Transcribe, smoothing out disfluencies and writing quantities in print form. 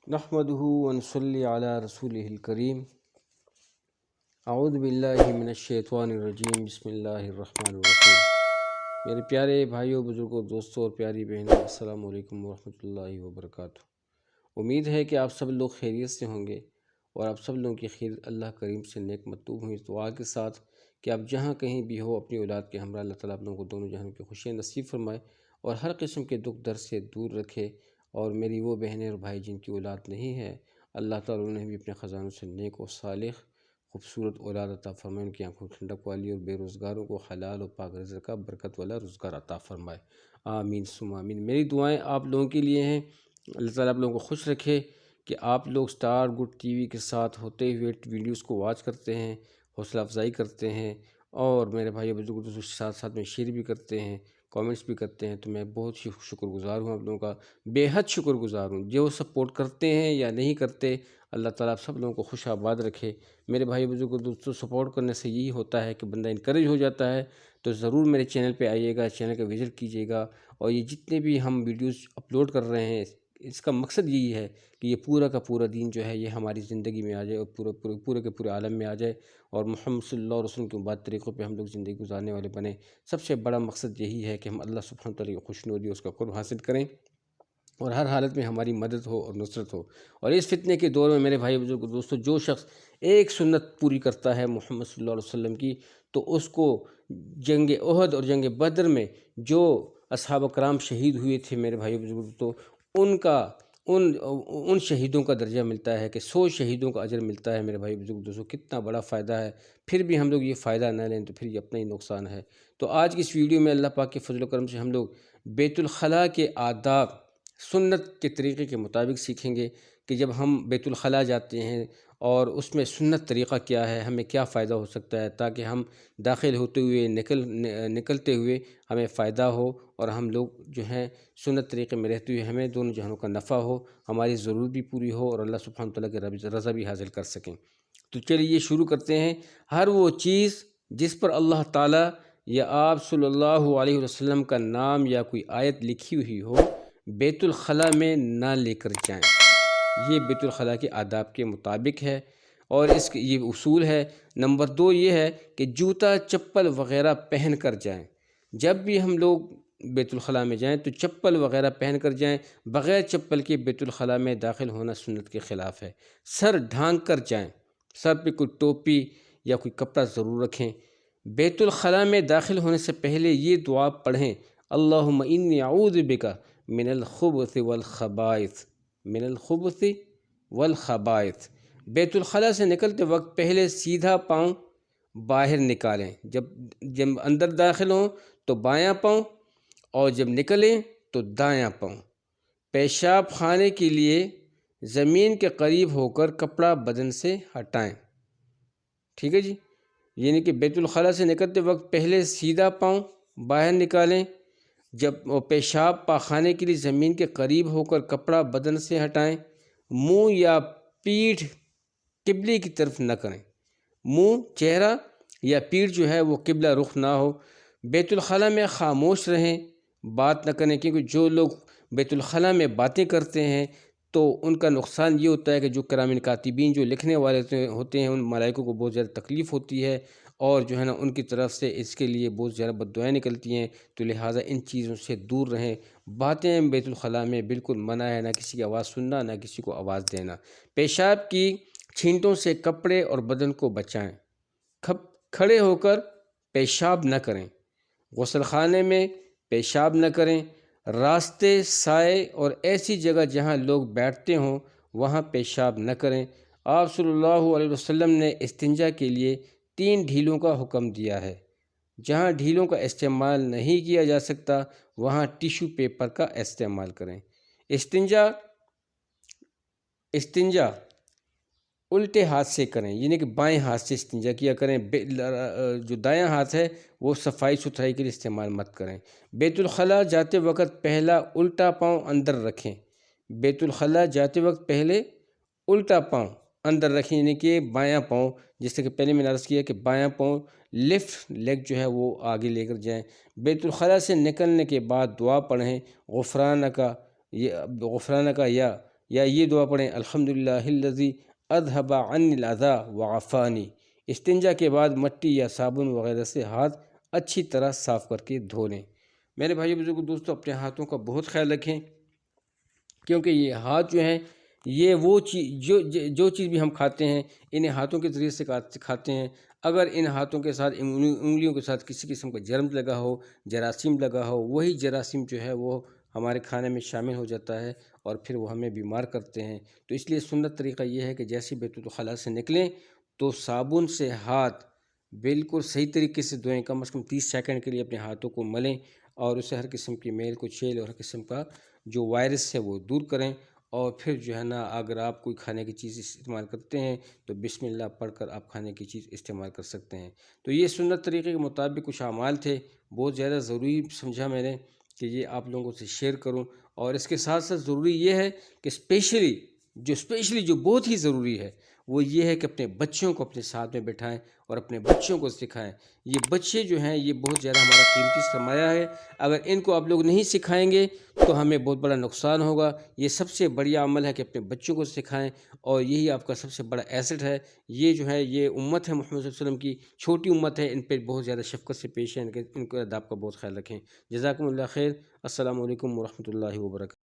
نحمده ونصلي علی رسولہ الکریم اعوذ باللہ من الشیطان الرجیم بسم اللہ الرحمن الرحیم۔ میرے پیارے بھائیوں، بزرگوں، دوستوں اور پیاری بہنوں، السلام علیکم ورحمۃ اللہ وبرکاتہ۔ امید ہے کہ آپ سب لوگ خیریت سے ہوں گے اور آپ سب لوگوں کی خیریت اللہ کریم سے نیک مطلوب ہوئی اس دعا کے ساتھ کہ آپ جہاں کہیں بھی ہو اپنی اولاد کے ہمراہ اللہ تعالیٰ آپ لوگوں کو دونوں جہانوں کی خوشیاں نصیب فرمائے اور ہر قسم کے دکھ درد سے دور رکھے۔ اور میری وہ بہنیں اور بھائی جن کی اولاد نہیں ہے، اللہ تعالیٰ انہیں بھی اپنے خزانوں سے نیک و صالح خوبصورت اولاد عطا فرمائے، ان کی آنکھوں کی ٹھنڈک والی، اور بے روزگاروں کو حلال و پاک رزق کا برکت والا روزگار عطا فرمائے، آمین ثم آمین۔ میری دعائیں آپ لوگوں کے لیے ہیں، اللہ تعالیٰ آپ لوگوں کو خوش رکھے کہ آپ لوگ اسٹار گڈ ٹی وی کے ساتھ ہوتے ہوئے ویڈیوز کو واچ کرتے ہیں، حوصلہ افزائی کرتے ہیں، اور میرے بھائی بزرگوں کے ساتھ ساتھ میں شیئر بھی کرتے ہیں، کامنٹس بھی کرتے ہیں، تو میں بہت ہی شکر گزار ہوں آپ لوگوں کا، بے حد شکر گزار ہوں۔ جو سپورٹ کرتے ہیں یا نہیں کرتے، اللہ تعالیٰ آپ سب لوگوں کو خوش آباد رکھے۔ میرے بھائی بزرگوں دوستوں، سپورٹ کرنے سے یہی ہوتا ہے کہ بندہ انکریج ہو جاتا ہے، تو ضرور میرے چینل پہ آئیے گا، چینل کا وزٹ کیجیے گا، اور یہ جتنے بھی ہم ویڈیوز اپلوڈ کر رہے ہیں اس کا مقصد یہی ہے کہ یہ پورا کا پورا دین جو ہے یہ ہماری زندگی میں آ جائے اور پورے کے پورے عالم میں آ جائے، اور محمد صلی اللہ علیہ وسلم کے بعد طریقوں پہ ہم لوگ زندگی گزارنے والے بنیں۔ سب سے بڑا مقصد یہی ہے کہ ہم اللہ سبحانہ وتعالی کی خوشنودی اس کا قرب حاصل کریں، اور ہر حالت میں ہماری مدد ہو اور نصرت ہو۔ اور اس فتنے کے دور میں میرے بھائی بزرگ دوستو، جو شخص ایک سنت پوری کرتا ہے محمد صلی اللہ علیہ وسلم کی، تو اس کو جنگ احد اور جنگ بدر میں جو اصحاب کرام شہید ہوئے تھے میرے بھائی بزرگ، تو ان شہیدوں کا درجہ ملتا ہے کہ 100 شہیدوں کا اجر ملتا ہے میرے بھائی بزرگ دوستو۔ کتنا بڑا فائدہ ہے، پھر بھی ہم لوگ یہ فائدہ نہ لیں تو پھر یہ اپنا ہی نقصان ہے۔ تو آج کی اس ویڈیو میں اللہ پاک کے فضل و کرم سے ہم لوگ بیت الخلاء کے آداب سنت کے طریقے کے مطابق سیکھیں گے کہ جب ہم بیت الخلاء جاتے ہیں اور اس میں سنت طریقہ کیا ہے، ہمیں کیا فائدہ ہو سکتا ہے، تاکہ ہم داخل ہوتے ہوئے نکلتے ہوئے ہمیں فائدہ ہو، اور ہم لوگ جو ہیں سنت طریقے میں رہتے ہوئے ہمیں دونوں جہانوں کا نفع ہو، ہماری ضرورت بھی پوری ہو، اور اللہ سبحانہ تعالیٰ کی رضا بھی حاصل کر سکیں۔ تو چلیے شروع کرتے ہیں۔ ہر وہ چیز جس پر اللہ تعالیٰ یا آپ صلی اللہ علیہ وسلم کا نام یا کوئی آیت لکھی ہوئی ہو، بیت الخلاء میں نہ لے کر جائیں۔ یہ بیت الخلاء کے آداب کے مطابق ہے، اور اس کے یہ اصول ہے۔ نمبر 2 یہ ہے کہ جوتا چپل وغیرہ پہن کر جائیں۔ جب بھی ہم لوگ بیت الخلاء میں جائیں تو چپل وغیرہ پہن کر جائیں، بغیر چپل کے بیت الخلاء میں داخل ہونا سنت کے خلاف ہے۔ سر ڈھانک کر جائیں، سر پہ کوئی ٹوپی یا کوئی کپڑا ضرور رکھیں۔ بیت الخلاء میں داخل ہونے سے پہلے یہ دعا پڑھیں، اللہم انی اعوذ بک من الخبث والخبائث، من الخبث والخبائث۔ بیت الخلاء سے نکلتے وقت پہلے سیدھا پاؤں باہر نکالیں، جب اندر داخل ہوں تو بایاں پاؤں، اور جب نکلیں تو دایاں پاؤں۔ پیشاب خانے کے لیے زمین کے قریب ہو کر کپڑا بدن سے ہٹائیں، ٹھیک ہے جی؟ یعنی کہ بیت الخلاء سے نکلتے وقت پہلے سیدھا پاؤں باہر نکالیں، جب پیشاب پاخانے کے لیے زمین کے قریب ہو کر کپڑا بدن سے ہٹائیں۔ منہ یا پیٹھ قبلے کی طرف نہ کریں، منہ، چہرہ یا پیٹھ جو ہے وہ قبلہ رخ نہ ہو۔ بیت الخلاء میں خاموش رہیں، بات نہ کریں، کیونکہ جو لوگ بیت الخلاء میں باتیں کرتے ہیں تو ان کا نقصان یہ ہوتا ہے کہ جو کرام کاتبین جو لکھنے والے ہوتے ہیں، ان ملائکوں کو بہت زیادہ تکلیف ہوتی ہے، اور جو ہے نا ان کی طرف سے اس کے لیے بہت زیادہ بد دعائیں نکلتی ہیں، تو لہٰذا ان چیزوں سے دور رہیں۔ باتیں بیت الخلاء میں بالکل منع ہے، نہ کسی کی آواز سننا، نہ کسی کو آواز دینا۔ پیشاب کی چھینٹوں سے کپڑے اور بدن کو بچائیں، کھڑے ہو کر پیشاب نہ کریں، غسل خانے میں پیشاب نہ کریں، راستے، سائے اور ایسی جگہ جہاں لوگ بیٹھتے ہوں وہاں پیشاب نہ کریں۔ آپ صلی اللہ علیہ وسلم نے استنجا کے لیے 3 ڈھیلوں کا حکم دیا ہے۔ جہاں ڈھیلوں کا استعمال نہیں کیا جا سکتا وہاں ٹیشو پیپر کا استعمال کریں۔ استنجا الٹے ہاتھ سے کریں، یعنی کہ بائیں ہاتھ سے استنجا کیا کریں، جو دایاں ہاتھ ہے وہ صفائی ستھرائی کے لیے استعمال مت کریں۔ بیت الخلاء جاتے وقت پہلا الٹا پاؤں اندر رکھیں، بیت الخلاء جاتے وقت پہلے الٹا پاؤں اندر رکھیں، یعنی کہ بایاں پاؤں، جس سے کہ پہلے میں نے عرض کیا کہ بایاں پاؤں لیفٹ لیگ جو ہے وہ آگے لے کر جائیں۔ بیت الخلاء سے نکلنے کے بعد دعا پڑھیں، غفرانک یا یا یہ دعا پڑھیں الحمدللہ الذی اذھب عنی الاذی وعافانی۔ استنجا کے بعد مٹی یا صابن وغیرہ سے ہاتھ اچھی طرح صاف کر کے دھو لیں۔ میرے بھائی بزرگ دوستو، اپنے ہاتھوں کا بہت خیال رکھیں، کیونکہ یہ ہاتھ جو ہیں یہ وہ چیز جو چیز بھی ہم کھاتے ہیں انہیں ہاتھوں کے ذریعے سے کھاتے ہیں۔ اگر ان ہاتھوں کے ساتھ انگلیوں کے ساتھ کسی قسم کا جرم لگا ہو، جراثیم لگا ہو، وہی جراثیم جو ہے وہ ہمارے کھانے میں شامل ہو جاتا ہے اور پھر وہ ہمیں بیمار کرتے ہیں۔ تو اس لیے سنت طریقہ یہ ہے کہ جیسے بیت الخلاء سے نکلیں تو صابن سے ہاتھ بالکل صحیح طریقے سے دھوئیں، کم از کم 30 سیکنڈ کے لیے اپنے ہاتھوں کو ملیں اور اسے ہر قسم کی میل کو چھیل اور ہر قسم کا جو وائرس ہے وہ دور کریں۔ اور پھر جو ہے نا، اگر آپ کوئی کھانے کی چیز استعمال کرتے ہیں تو بسم اللہ پڑھ کر آپ کھانے کی چیز استعمال کر سکتے ہیں۔ تو یہ سنت طریقے کے مطابق کچھ اعمال تھے، بہت زیادہ ضروری سمجھا میں نے کہ یہ آپ لوگوں سے شیئر کروں۔ اور اس کے ساتھ ساتھ ضروری یہ ہے کہ اسپیشلی جو بہت ہی ضروری ہے وہ یہ ہے کہ اپنے بچوں کو اپنے ساتھ میں بٹھائیں اور اپنے بچوں کو سکھائیں۔ یہ بچے جو ہیں یہ بہت زیادہ ہمارا قیمتی سرمایہ ہے، اگر ان کو آپ لوگ نہیں سکھائیں گے تو ہمیں بہت بڑا نقصان ہوگا۔ یہ سب سے بڑی عمل ہے کہ اپنے بچوں کو سکھائیں، اور یہی آپ کا سب سے بڑا ایسٹ ہے۔ یہ جو ہے یہ امت ہے محمد صلی اللہ علیہ وسلم کی، چھوٹی امت ہے، ان پہ بہت زیادہ شفقت سے پیش ہے، ان کے آداب کا بہت خیال رکھیں۔ جزاکم اللہ خیر۔ السلام علیکم ورحمۃ اللہ وبرکاتہ۔